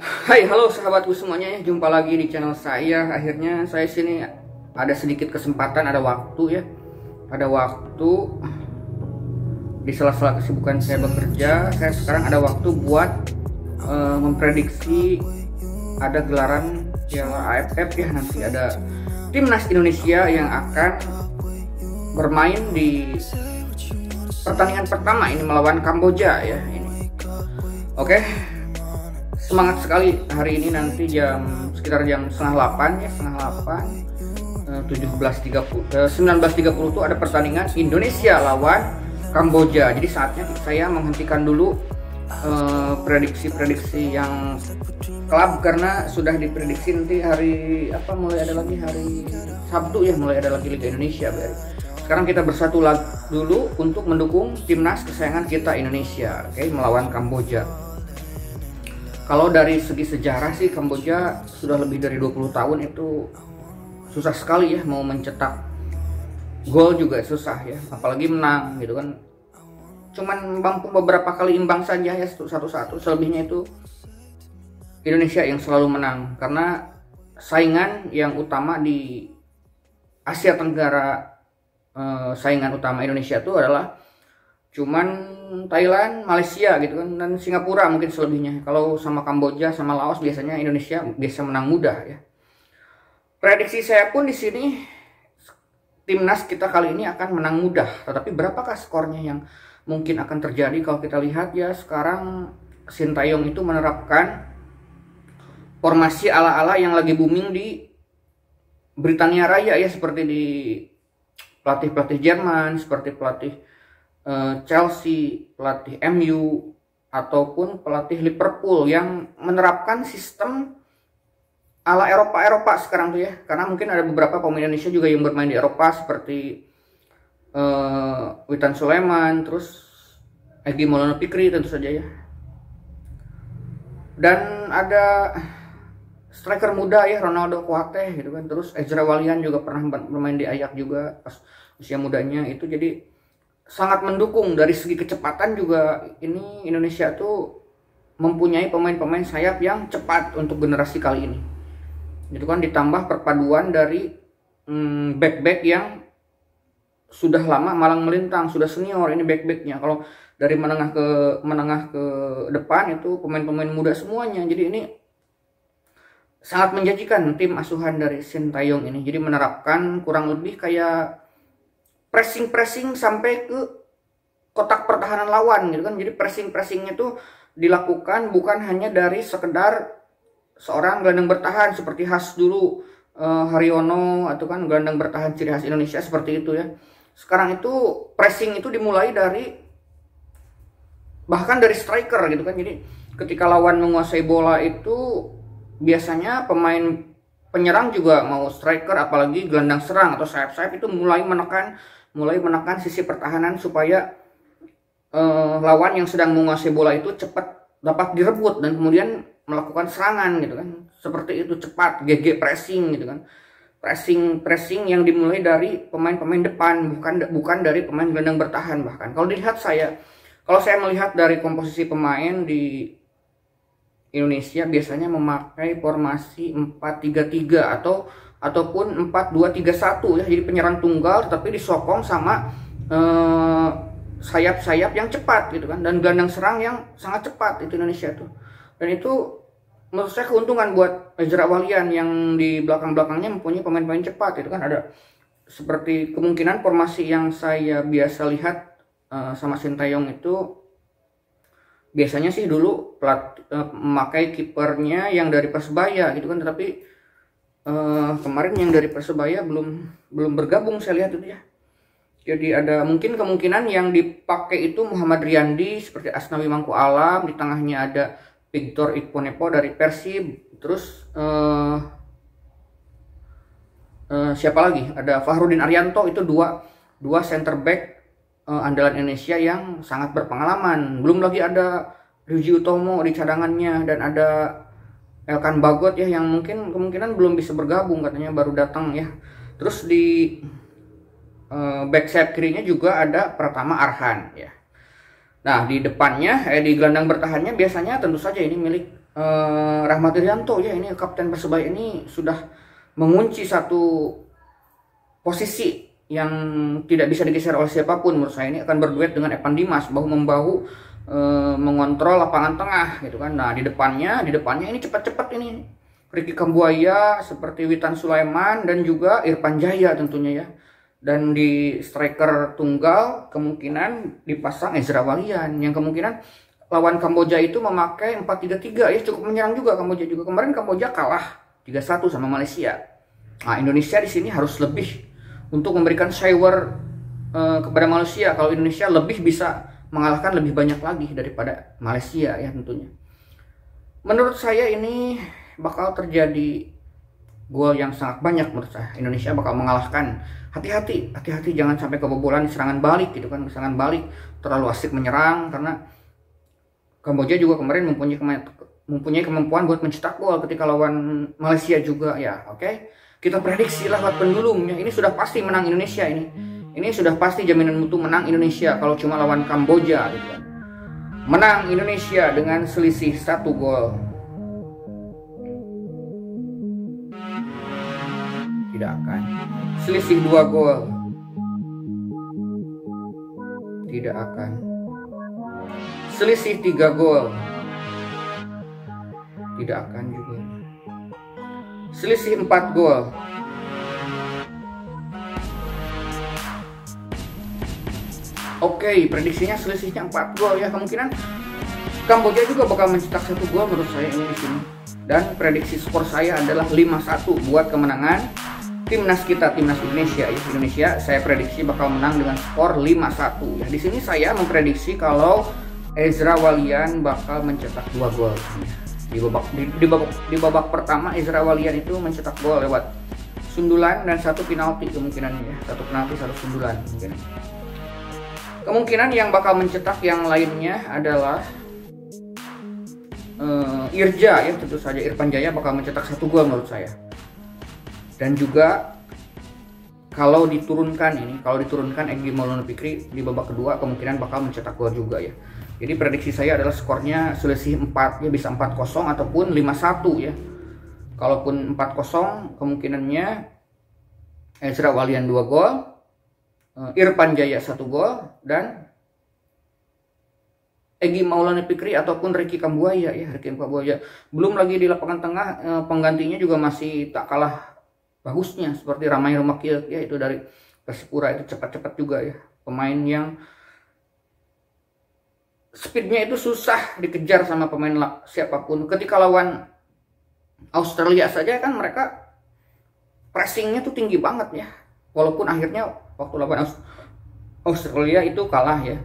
Hai, halo sahabatku semuanya ya, jumpa lagi di channel saya. Akhirnya saya sini ada sedikit kesempatan, ada waktu ya. Ada waktu di sela-sela kesibukan saya bekerja, saya sekarang ada waktu buat memprediksi ada gelaran Piala AFF ya, nanti ada timnas Indonesia yang akan bermain di pertandingan pertama ini melawan Kamboja ya ini. Oke. Semangat sekali hari ini, nanti sekitar jam setengah 8 ya, setengah 8 19.30 itu ada pertandingan Indonesia lawan Kamboja. Jadi saatnya saya menghentikan dulu prediksi-prediksi yang klub, karena sudah diprediksi nanti hari mulai ada lagi hari Sabtu ya, mulai ada lagi Liga Indonesia. Sekarang kita bersatu dulu untuk mendukung timnas kesayangan kita Indonesia, oke, melawan Kamboja. Kalau dari segi sejarah sih, Kamboja sudah lebih dari 20 tahun itu susah sekali ya, mau mencetak gol juga susah ya, apalagi menang gitu kan. Cuman mampu beberapa kali imbang saja ya, satu-satu. Selebihnya itu Indonesia yang selalu menang, karena saingan yang utama di Asia Tenggara, saingan utama Indonesia itu adalah cuman Thailand, Malaysia gitu kan, dan Singapura mungkin selebihnya. Kalau sama Kamboja sama Laos biasanya Indonesia biasa menang mudah ya. Prediksi saya pun di sini timnas kita kali ini akan menang mudah. Tetapi berapakah skornya yang mungkin akan terjadi? Kalau kita lihat ya, sekarang Sintayong itu menerapkan formasi ala-ala yang lagi booming di Britania Raya ya, seperti di pelatih-pelatih Jerman, seperti pelatih Chelsea, pelatih MU, ataupun pelatih Liverpool yang menerapkan sistem ala Eropa sekarang tuh ya. Karena mungkin ada beberapa pemain Indonesia juga yang bermain di Eropa, seperti Witan Sulaiman, terus Egy Maulana Fikri tentu saja ya. Dan ada striker muda ya, Ronaldo Kuate gitu kan. Terus Ezra Walian juga pernah bermain di Ajax juga pas usia mudanya itu. Jadi sangat mendukung dari segi kecepatan juga. Ini Indonesia tuh mempunyai pemain-pemain sayap yang cepat untuk generasi kali ini. Itu kan ditambah perpaduan dari back-back yang sudah lama malang melintang, sudah senior ini back-backnya. Kalau dari menengah ke depan itu pemain-pemain muda semuanya. Jadi ini sangat menjanjikan tim asuhan dari Sintayong ini. Jadi menerapkan kurang lebih kayak pressing sampai ke kotak pertahanan lawan gitu kan. Jadi pressingnya itu dilakukan bukan hanya dari sekedar seorang gelandang bertahan seperti khas dulu Haryono, atau kan gelandang bertahan ciri khas Indonesia seperti itu ya. Sekarang itu pressing itu dimulai bahkan dari striker gitu kan. Jadi ketika lawan menguasai bola itu biasanya pemain penyerang juga mau striker, apalagi gelandang serang atau sayap-sayap itu mulai menekan sisi pertahanan supaya lawan yang sedang menguasai bola itu cepat dapat direbut dan kemudian melakukan serangan gitu kan. Seperti itu, cepat, GG pressing gitu kan. Pressing yang dimulai dari pemain-pemain depan, bukan dari pemain gelandang bertahan. Bahkan kalau saya melihat dari komposisi pemain di Indonesia biasanya memakai formasi 4-3-3 ataupun 4-2-3-1 ya. Jadi penyerang tunggal tapi disokong sama sayap-sayap yang cepat gitu kan, dan gelandang serang yang sangat cepat itu Indonesia tuh. Dan itu menurut saya keuntungan buat Ezra Walian yang di belakang-belakangnya mempunyai pemain-pemain cepat itu kan. Ada seperti kemungkinan formasi yang saya biasa lihat sama Sintayong itu biasanya sih dulu memakai kipernya yang dari Persebaya gitu kan, tetapi kemarin yang dari Persebaya belum bergabung saya lihat itu ya. Jadi ada mungkin kemungkinan yang dipakai itu Muhammad Riyandi seperti Asnawi Mangku Alam, di tengahnya ada Victor Ikponepo dari Persib, terus siapa lagi? Ada Fahrudin Arianto, itu dua center back andalan Indonesia yang sangat berpengalaman. Belum lagi ada Ryuji Utomo di cadangannya, dan ada Elkan Bagot ya yang mungkin kemungkinan belum bisa bergabung, katanya baru datang ya. Terus di back sayap kirinya juga ada Pratama Arhan ya. Nah, di depannya di gelandang bertahannya biasanya tentu saja ini milik Rahmat Irianto ya, ini kapten Persebaya ini sudah mengunci satu posisi yang tidak bisa digeser oleh siapapun. Menurut saya ini akan berduet dengan Evan Dimas, bahu membahu mengontrol lapangan tengah gitu kan. Nah, di depannya ini cepat-cepat ini Ricky Kambuaya, seperti Witan Sulaiman dan juga Irfan Jaya tentunya ya. Dan di striker tunggal kemungkinan dipasang Ezra Walian, yang kemungkinan lawan Kamboja itu memakai 4-3-3 ya, cukup menyerang juga Kamboja juga. Kemarin Kamboja kalah 3-1 sama Malaysia. Nah, Indonesia di sini harus lebih untuk memberikan shower kepada Malaysia. Kalau Indonesia lebih bisa mengalahkan lebih banyak lagi daripada Malaysia ya tentunya. Menurut saya ini bakal terjadi gol yang sangat banyak menurut saya. Indonesia bakal mengalahkan. Hati-hati jangan sampai kebobolan di serangan balik gitu kan. Serangan balik terlalu asik menyerang, karena Kamboja juga kemarin mempunyai kemampuan buat mencetak gol ketika lawan Malaysia juga ya. Oke. Kita prediksi lewat pendulumnya, ini sudah pasti menang Indonesia ini. Ini sudah pasti jaminan mutu menang Indonesia kalau cuma lawan Kamboja gitu kan. Menang Indonesia dengan selisih 1 gol. Tidak akan. Selisih 2 gol. Tidak akan. Selisih 3 gol. Tidak akan juga. Selisih 4 gol. Oke, prediksinya selisihnya 4 gol ya. Kemungkinan Kamboja juga bakal mencetak 1 gol menurut saya ini di sini. Dan prediksi skor saya adalah 5-1 buat kemenangan timnas kita, timnas Indonesia ya. Indonesia saya prediksi bakal menang dengan skor 5-1 ya. Di sini saya memprediksi kalau Ezra Walian bakal mencetak 2 gol. Di babak pertama Ezra Walian itu mencetak gol lewat sundulan dan 1 penalti kemungkinannya ya. 1 penalti, 1 sundulan mungkin. Kemungkinan yang bakal mencetak yang lainnya adalah Irja ya, tentu saja Irfan Jaya bakal mencetak 1 gol menurut saya. Dan juga kalau diturunkan Egy Maulana Fikri di babak kedua kemungkinan bakal mencetak gol juga ya. Jadi prediksi saya adalah skornya selisih 4 ya, bisa 4-0 ataupun 5-1 ya. Kalaupun 4-0 kemungkinannya Ezra Walian 2 gol, Irfan Jaya 1 gol, dan Egy Maulana Fikri ataupun Ricky Kambuaya ya, Ricky Kambuaya. Belum lagi di lapangan tengah penggantinya juga masih tak kalah bagusnya seperti Ramai Rumakil ya, itu dari Persipura, itu cepat-cepat juga ya. Pemain yang speednya itu susah dikejar sama pemain siapapun. Ketika lawan Australia saja kan mereka pressingnya tuh tinggi banget ya. Walaupun akhirnya waktu lawan Australia itu kalah ya.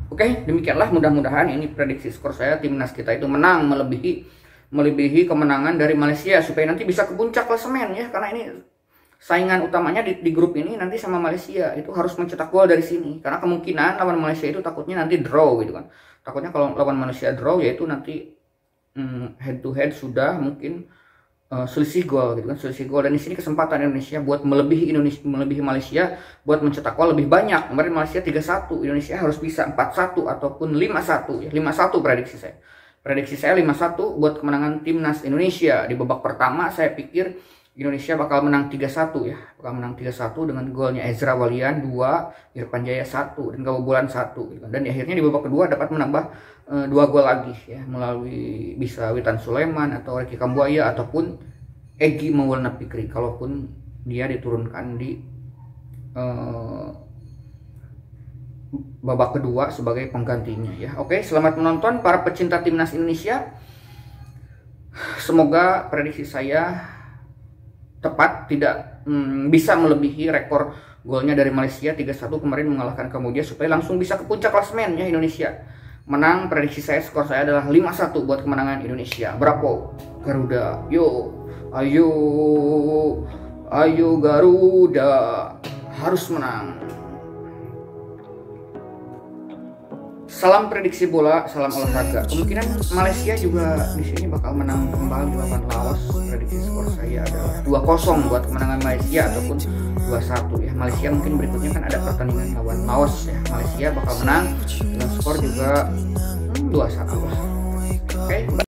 Oke, demikianlah mudah-mudahan ini prediksi skor saya, timnas kita itu menang melebihi kemenangan dari Malaysia supaya nanti bisa ke puncak klasemen ya, karena ini saingan utamanya di grup ini nanti sama Malaysia, itu harus mencetak gol dari sini karena kemungkinan lawan Malaysia itu takutnya nanti draw gitu kan. Takutnya kalau lawan Malaysia draw yaitu nanti head to head sudah mungkin selisih gol gitu kan, selisih gol. Dan di sini kesempatan Indonesia buat melebihi Malaysia buat mencetak gol lebih banyak. Kemarin Malaysia 3-1, Indonesia harus bisa 4-1 ataupun 5-1 ya. 5-1 prediksi saya. Prediksi saya 5-1 buat kemenangan timnas Indonesia. Di babak pertama saya pikir Indonesia bakal menang 3-1 ya. Bakal menang 3-1 dengan golnya Ezra Walian 2, Irfan Jaya 1, dan kebobolan 1 gitu kan. Dan di akhirnya di babak kedua dapat menambah 2 gol lagi ya, melalui bisa Witan Sulaiman atau Ricky Kambuaya ataupun Egy Maulana Fikri kalaupun dia diturunkan di babak kedua sebagai penggantinya ya. Oke, selamat menonton para pecinta timnas Indonesia. Semoga prediksi saya tepat, tidak bisa melebihi rekor golnya dari Malaysia 3-1 kemarin mengalahkan Kamboja, supaya langsung bisa ke puncak klasemen ya Indonesia. Menang, prediksi saya, skor saya adalah 5-1 buat kemenangan Indonesia. Bravo Garuda, yo, ayo Garuda, harus menang. Salam prediksi bola, salam olahraga. Kemungkinan Malaysia juga di sini bakal menang kembali lawan Laos. Prediksi skor saya adalah 2-0 buat kemenangan Malaysia ataupun 2-1 ya. Malaysia mungkin berikutnya kan ada pertandingan lawan Laos ya. Malaysia bakal menang dengan skor juga 2-1 lah. Oke.